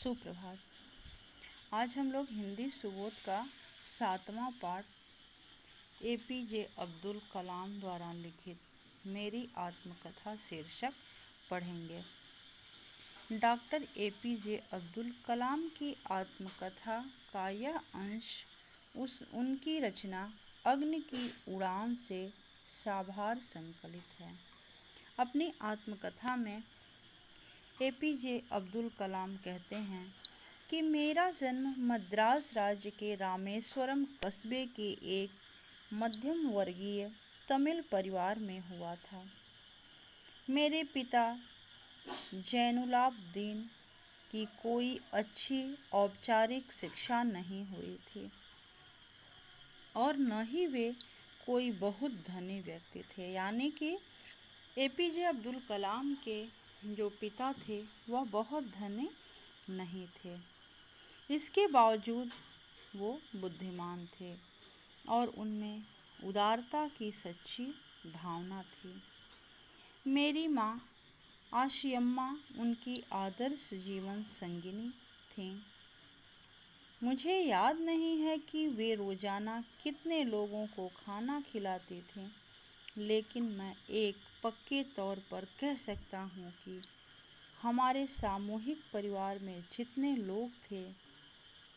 सुप्रभात। आज हम लोग हिंदी सुबोध का 7वां पाठ एपीजे अब्दुल कलाम द्वारा लिखित मेरी आत्मकथा शीर्षक पढ़ेंगे। डॉक्टर एपीजे अब्दुल कलाम की आत्मकथा का यह अंश उनकी रचना अग्नि की उड़ान से साभार संकलित है। अपनी आत्मकथा में एपीजे अब्दुल कलाम कहते हैं कि मेरा जन्म मद्रास राज्य के रामेश्वरम कस्बे के एक मध्यम वर्गीय तमिल परिवार में हुआ था। मेरे पिता जैनुलाब्दीन की कोई अच्छी औपचारिक शिक्षा नहीं हुई थी और न ही वे कोई बहुत धनी व्यक्ति थे। यानी कि एपीजे अब्दुल कलाम के जो पिता थे वह बहुत धनी नहीं थे। इसके बावजूद वो बुद्धिमान थे और उनमें उदारता की सच्ची भावना थी। मेरी माँ आशियम्मा उनकी आदर्श जीवन संगिनी थीं। मुझे याद नहीं है कि वे रोज़ाना कितने लोगों को खाना खिलाती थीं, लेकिन मैं एक पक्के तौर पर कह सकता हूँ कि हमारे सामूहिक परिवार में जितने लोग थे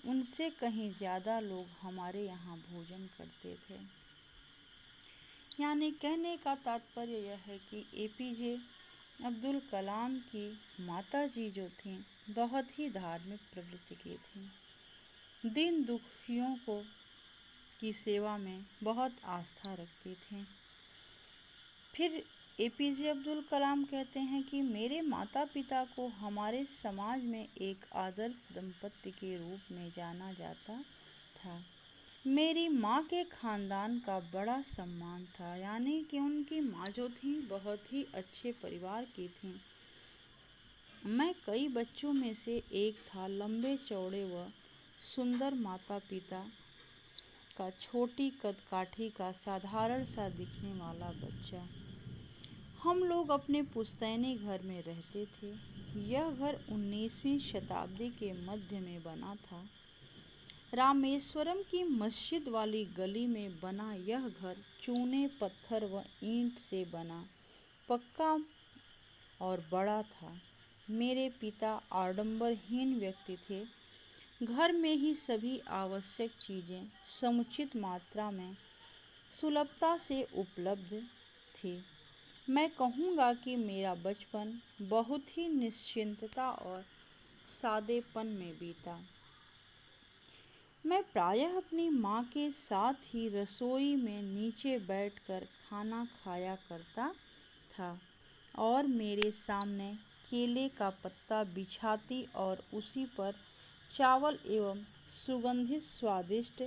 उनसे कहीं ज़्यादा लोग हमारे यहाँ भोजन करते थे। यानी कहने का तात्पर्य यह है कि एपीजे अब्दुल कलाम की माताजी जो थीं बहुत ही धार्मिक प्रवृत्ति की थीं। दीन दुखियों की सेवा में बहुत आस्था रखती थीं। फिर एपीजे अब्दुल कलाम कहते हैं कि मेरे माता पिता को हमारे समाज में एक आदर्श दंपत्ति के रूप में जाना जाता था। मेरी माँ के खानदान का बड़ा सम्मान था, यानी कि उनकी माँ जो थी बहुत ही अच्छे परिवार की थी। मैं कई बच्चों में से एक था, लंबे चौड़े व सुंदर माता पिता का छोटी कदकाठी का साधारण सा दिखने वाला बच्चा। हम लोग अपने पुश्तैनी घर में रहते थे। यह घर 19वीं शताब्दी के मध्य में बना था। रामेश्वरम की मस्जिद वाली गली में बना यह घर चूने पत्थर व ईंट से बना, पक्का और बड़ा था। मेरे पिता आडंबरहीन व्यक्ति थे। घर में ही सभी आवश्यक चीज़ें समुचित मात्रा में सुलभता से उपलब्ध थी। मैं कहूँगा कि मेरा बचपन बहुत ही निश्चिंतता और सादेपन में बीता। मैं प्रायः अपनी माँ के साथ ही रसोई में नीचे बैठकर खाना खाया करता था और मेरे सामने केले का पत्ता बिछाती और उसी पर चावल एवं सुगंधित स्वादिष्ट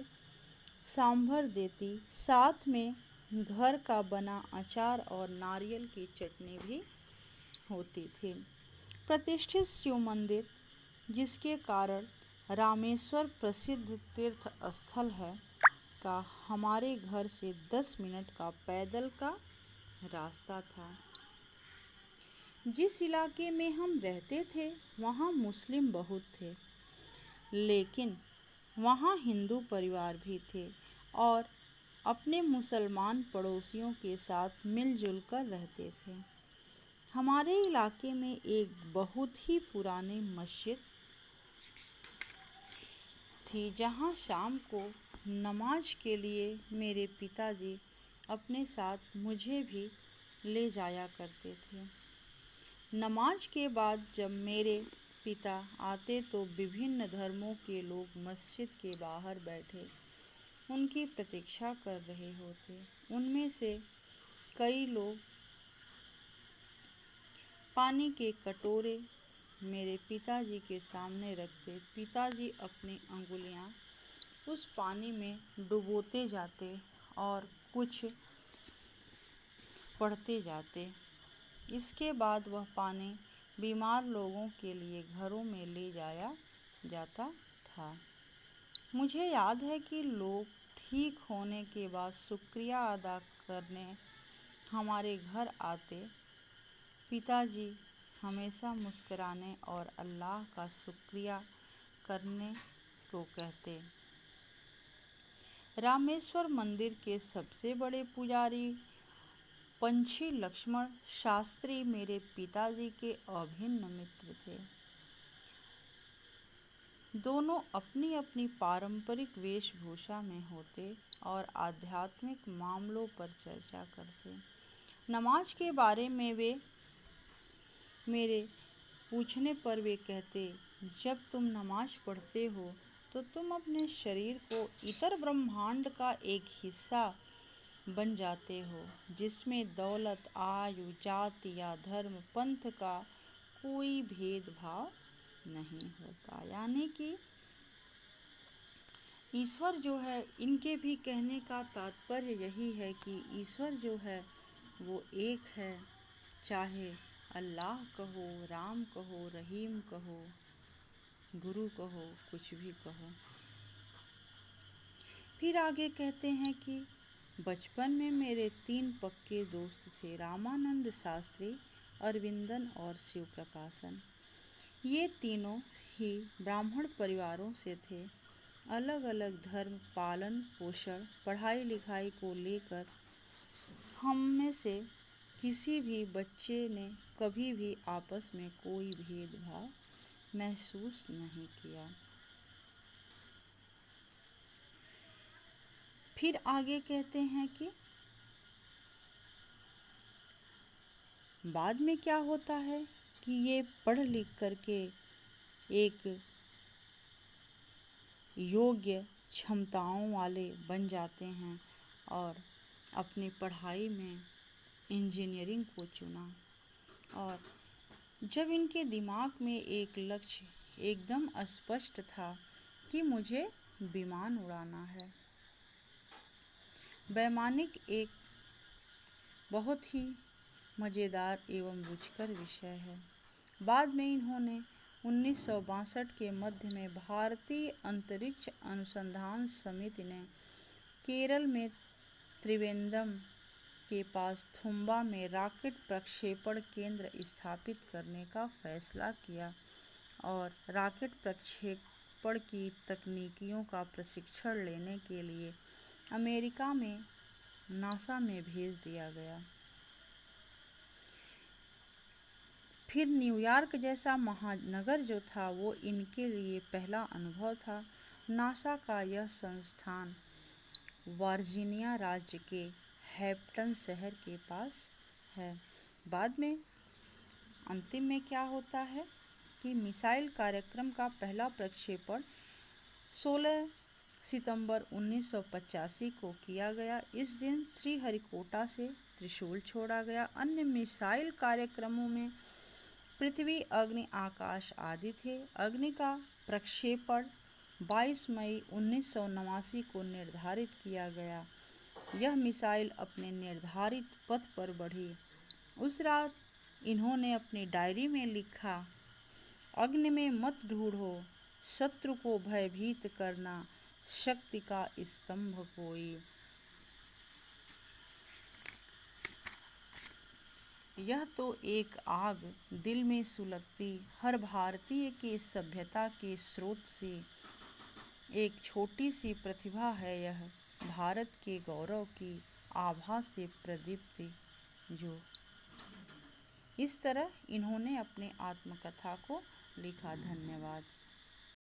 सांभर देती। साथ में घर का बना अचार और नारियल की चटनी भी होती थी। प्रतिष्ठित शिव मंदिर, जिसके कारण रामेश्वर प्रसिद्ध तीर्थ स्थल है, का हमारे घर से 10 मिनट का पैदल का रास्ता था। जिस इलाके में हम रहते थे वहाँ मुस्लिम बहुत थे, लेकिन वहाँ हिंदू परिवार भी थे और अपने मुसलमान पड़ोसियों के साथ मिलजुल कर रहते थे। हमारे इलाके में एक बहुत ही पुरानी मस्जिद थी जहाँ शाम को नमाज के लिए मेरे पिताजी अपने साथ मुझे भी ले जाया करते थे। नमाज के बाद जब मेरे पिता आते तो विभिन्न धर्मों के लोग मस्जिद के बाहर बैठे उनकी प्रतीक्षा कर रहे होते। उनमें से कई लोग पानी के कटोरे मेरे पिताजी के सामने रखते। पिताजी अपनी अंगुलियां उस पानी में डुबोते जाते और कुछ पढ़ते जाते। इसके बाद वह पानी बीमार लोगों के लिए घरों में ले जाया जाता था। मुझे याद है कि लोग ठीक होने के बाद शुक्रिया अदा करने हमारे घर आते। पिताजी हमेशा मुस्कुराने और अल्लाह का शुक्रिया करने को कहते। रामेश्वर मंदिर के सबसे बड़े पुजारी पंछी लक्ष्मण शास्त्री मेरे पिताजी के अभिन्न मित्र थे। दोनों अपनी अपनी पारंपरिक वेशभूषा में होते और आध्यात्मिक मामलों पर चर्चा करते। नमाज के बारे में वे मेरे पूछने पर वे कहते, जब तुम नमाज पढ़ते हो तो तुम अपने शरीर को इतर ब्रह्मांड का एक हिस्सा बन जाते हो, जिसमें दौलत, आयु, जाति या धर्म, पंथ का कोई भेदभाव नहीं होता। यानी कि ईश्वर जो है, इनके भी कहने का तात्पर्य यही है कि ईश्वर जो है वो एक है, चाहे अल्लाह कहो, राम कहो, रहीम कहो, गुरु कहो, कुछ भी कहो। फिर आगे कहते हैं कि बचपन में मेरे 3 पक्के दोस्त थे, रामानंद शास्त्री, अरविंदन और शिव प्रकाशन। ये तीनों ही ब्राह्मण परिवारों से थे। अलग अलग धर्म, पालन पोषण, पढ़ाई लिखाई को लेकर हम में से किसी भी बच्चे ने कभी भी आपस में कोई भेदभाव महसूस नहीं किया। फिर आगे कहते हैं कि बाद में क्या होता है कि ये पढ़ लिख करके एक योग्य क्षमताओं वाले बन जाते हैं और अपनी पढ़ाई में इंजीनियरिंग को चुना। और जब इनके दिमाग में एक लक्ष्य एकदम स्पष्ट था कि मुझे विमान उड़ाना है। वैमानिक एक बहुत ही मज़ेदार एवं रुचिकर विषय है। बाद में इन्होंने 1962 के मध्य में भारतीय अंतरिक्ष अनुसंधान समिति ने केरल में त्रिवेंद्रम के पास थुम्बा में रॉकेट प्रक्षेपण केंद्र स्थापित करने का फैसला किया और रॉकेट प्रक्षेपण की तकनीकियों का प्रशिक्षण लेने के लिए अमेरिका में नासा में भेज दिया गया। फिर न्यूयॉर्क जैसा महानगर जो था वो इनके लिए पहला अनुभव था। नासा का यह संस्थान वर्जीनिया राज्य के हैम्पटन शहर के पास है। बाद में अंतिम में क्या होता है कि मिसाइल कार्यक्रम का पहला प्रक्षेपण 16 सितंबर 1985 को किया गया। इस दिन श्रीहरिकोटा से त्रिशूल छोड़ा गया। अन्य मिसाइल कार्यक्रमों में पृथ्वी, अग्नि, आकाश आदि थे। अग्नि का प्रक्षेपण 22 मई 1989 को निर्धारित किया गया। यह मिसाइल अपने निर्धारित पथ पर बढ़ी। उस रात इन्होंने अपनी डायरी में लिखा, अग्नि में मत ढूंढो, शत्रु को भयभीत करना शक्ति का स्तंभ कोई। यह तो एक आग दिल में सुलगती हर भारतीय के सभ्यता के स्रोत से एक छोटी सी प्रतिभा है। यह भारत के गौरव की आभा से प्रदीप्ति। जो इस तरह इन्होंने अपने आत्मकथा को लिखा। धन्यवाद।